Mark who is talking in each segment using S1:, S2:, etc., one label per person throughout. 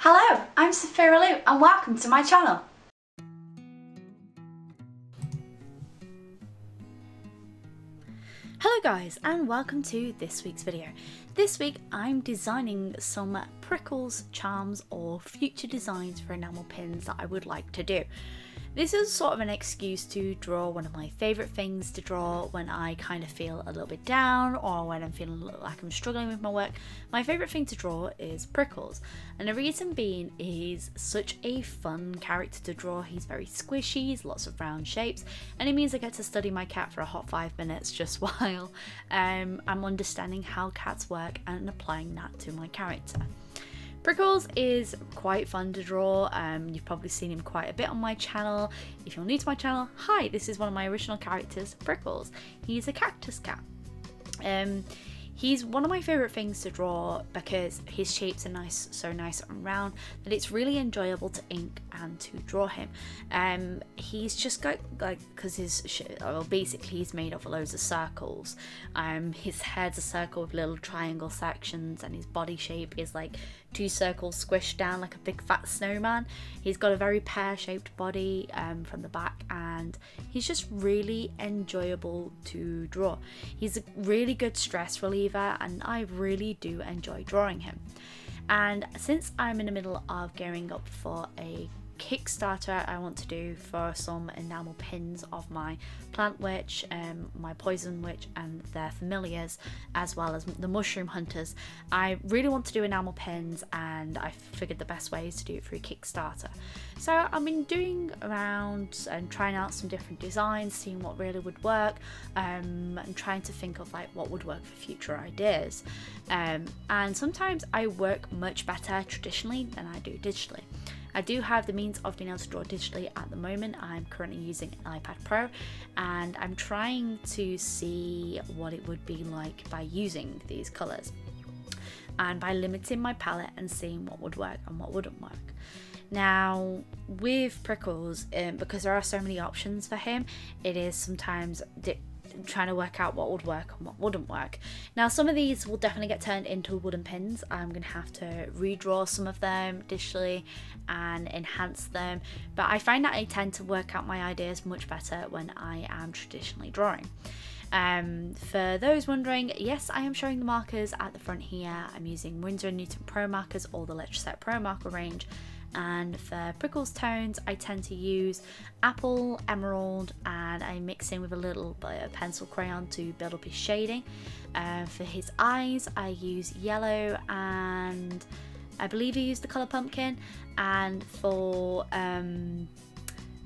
S1: Hello, I'm Sophia Lou and welcome to my channel. Hello guys and welcome to this week's video. This week I'm designing some Prickles charms or future designs for enamel pins that I would like to do. This is sort of an excuse to draw one of my favourite things to draw when I kind of feel a little bit down or when I'm feeling like I'm struggling with my work. My favourite thing to draw is Prickles, and the reason being he's such a fun character to draw. He's very squishy, he's lots of round shapes, and it means I get to study my cat for a hot 5 minutes just while I'm understanding how cats work and applying that to my character. Prickles is quite fun to draw. You've probably seen him quite a bit on my channel. If you're new to my channel, hi, this is one of my original characters, Prickles. He's a cactus cat. He's one of my favourite things to draw because his shapes are so nice and round that it's really enjoyable to ink and to draw him. He's just got because basically he's made of loads of circles. His head's a circle with little triangle sections, and his body shape is like 2 circles squished down like a big fat snowman. He's got a very pear-shaped body from the back, and he's just really enjoyable to draw. He's a really good stress reliever, and I really do enjoy drawing him. And since I'm in the middle of gearing up for a Kickstarter I want to do for some enamel pins of my plant witch, my poison witch and their familiars, as well as the mushroom hunters, I really want to do enamel pins, and I figured the best way is to do it through Kickstarter. So I've been doing around and trying out some different designs, seeing what really would work, and trying to think of like what would work for future ideas. And sometimes I work much better traditionally than I do digitally. I do have the means of being able to draw digitally at the moment. I'm currently using an iPad Pro, and I'm trying to see what it would be like by using these colours and by limiting my palette and seeing what would work and what wouldn't work. Now with Prickles, because there are so many options for him, it is sometimes trying to work out what would work and what wouldn't work. Now some of these will definitely get turned into wooden pins. I'm gonna have to redraw some of them digitally and enhance them, but I find that I tend to work out my ideas much better when I am traditionally drawing. For those wondering, yes, I am showing the markers at the front here. I'm using Winsor & Newton Pro markers or the Letraset Pro marker range. And for Prickles tones, I tend to use apple, emerald, and I mix in with a little bit of pencil crayon to build up his shading. For his eyes, I use yellow, and I believe I use the colour pumpkin. And for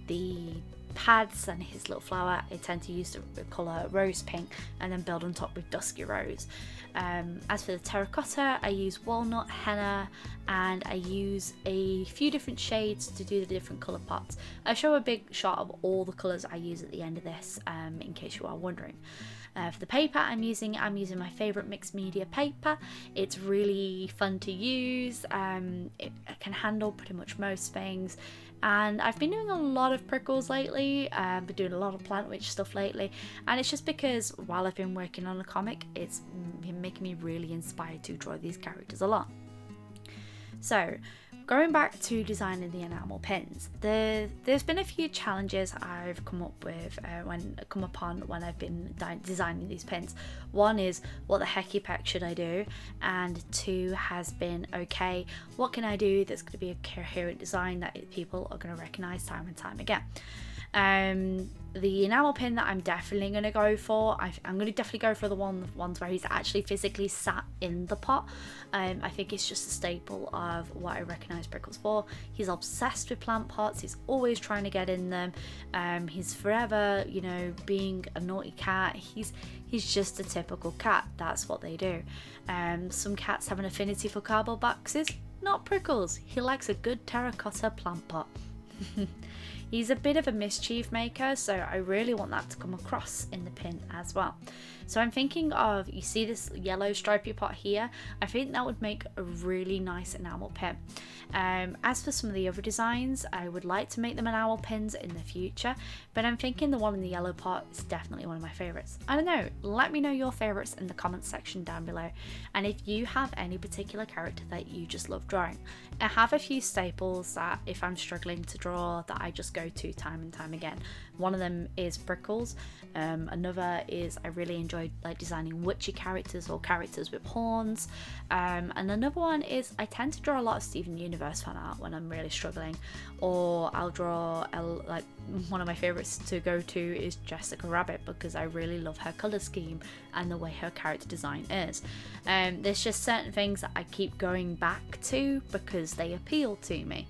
S1: the pads and his little flower, I tend to use the colour rose pink and then build on top with dusky rose. As for the terracotta, I use walnut, henna, and I use a few different shades to do the different colour pots. I show a big shot of all the colours I use at the end of this, in case you are wondering. For the paper I'm using my favourite mixed media paper. It's really fun to use, it can handle pretty much most things, and I've been doing a lot of Prickles lately. I've been doing a lot of plant witch stuff lately, and it's just because while I've been working on a comic, it's been making me really inspired to draw these characters a lot. So going back to designing the enamel pins, there's been a few challenges I've come upon when I've been designing these pins. One is, what the hecky peck should I do? And 2 has been, okay, what can I do that's going to be a coherent design that people are going to recognise time and time again? The enamel pin that I'm definitely going to go for, I'm going to definitely go for the ones where he's actually physically sat in the pot. I think it's just a staple of what I recognise Prickles for. He's obsessed with plant pots, he's always trying to get in them, he's forever, you know, being a naughty cat. He's just a typical cat, that's what they do. Some cats have an affinity for cardboard boxes, not Prickles. He likes a good terracotta plant pot. He's a bit of a mischief maker, so I really want that to come across in the pin as well. So I'm thinking of, you see this yellow stripy pot here, I think that would make a really nice enamel pin. As for some of the other designs, I would like to make them enamel pins in the future, but I'm thinking the one in the yellow pot is definitely one of my favourites. I don't know, let me know your favourites in the comments section down below, and if you have any particular character that you just love drawing. I have a few staples that if I'm struggling to draw that I just go to time and time again. One of them is Prickles, another is I really enjoy like designing witchy characters or characters with horns, and another one is I tend to draw a lot of Steven Universe fan art when I'm really struggling, or I'll draw like one of my favourites to go to is Jessica Rabbit, because I really love her colour scheme and the way her character design is. There's just certain things that I keep going back to because they appeal to me.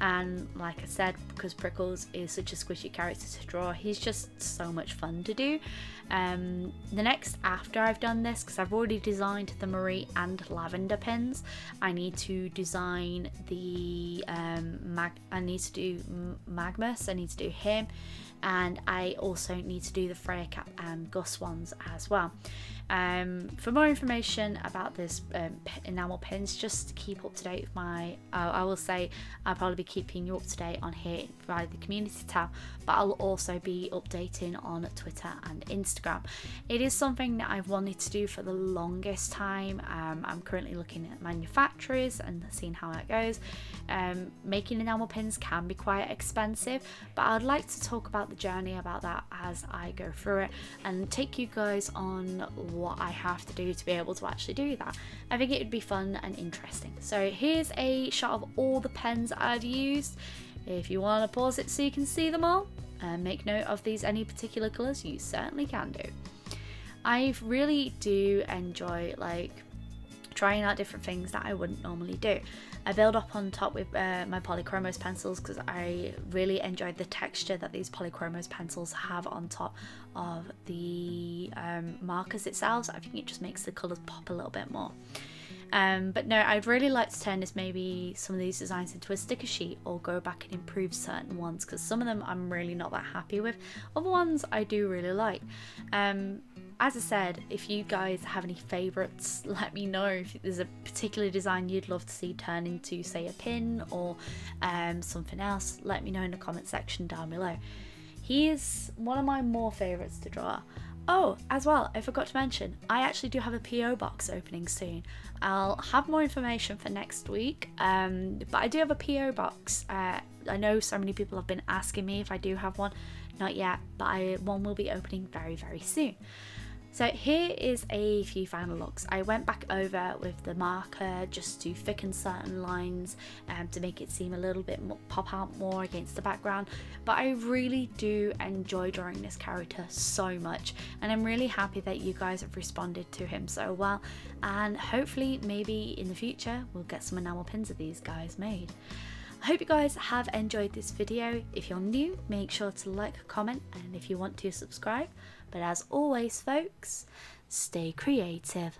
S1: And like I said, because Prickles is such a squishy character to draw, he's just so much fun to do. The next after I've done this, because I've already designed the Marie and Lavender pins, I need to design the I need to do Magnus, I need to do him, and I also need to do the Freya cap and Gus ones as well. For more information about this enamel pins, just keep up to date with my, I will say I'll probably be keeping you up to date on here via the community tab, but I'll also be updating on Twitter and Instagram. It is something that I've wanted to do for the longest time. I'm currently looking at manufacturers and seeing how that goes. Making enamel pins can be quite expensive, but I'd like to talk about the journey about that as I go through it and take you guys on what I have to do to be able to actually do that. I think it would be fun and interesting. So here's a shot of all the pens I've used. If you want to pause it so you can see them all and make note of these any particular colours, you certainly can do. I really do enjoy like trying out different things that I wouldn't normally do. I build up on top with my Polychromos pencils because I really enjoyed the texture that these Polychromos pencils have on top of the markers itself. So I think it just makes the colours pop a little bit more. But no, I'd really like to turn this, maybe some of these designs into a sticker sheet, or go back and improve certain ones, because some of them I'm really not that happy with. Other ones I do really like. As I said, if you guys have any favourites, let me know. If there's a particular design you'd love to see turn into, say, a pin or something else, let me know in the comment section down below. He is one of my more favourites to draw. Oh, as well, I forgot to mention, I actually do have a PO box opening soon. I'll have more information for next week, but I do have a PO box. I know so many people have been asking me if I do have one. Not yet, but one will be opening very, very soon. So here is a few final looks. I went back over with the marker just to thicken certain lines to make it seem a little bit more, pop out more against the background. But I really do enjoy drawing this character so much, and I'm really happy that you guys have responded to him so well, and hopefully maybe in the future we'll get some enamel pins of these guys made. I hope you guys have enjoyed this video. If you're new, make sure to like, comment, and if you want to, subscribe. But as always, folks, stay creative.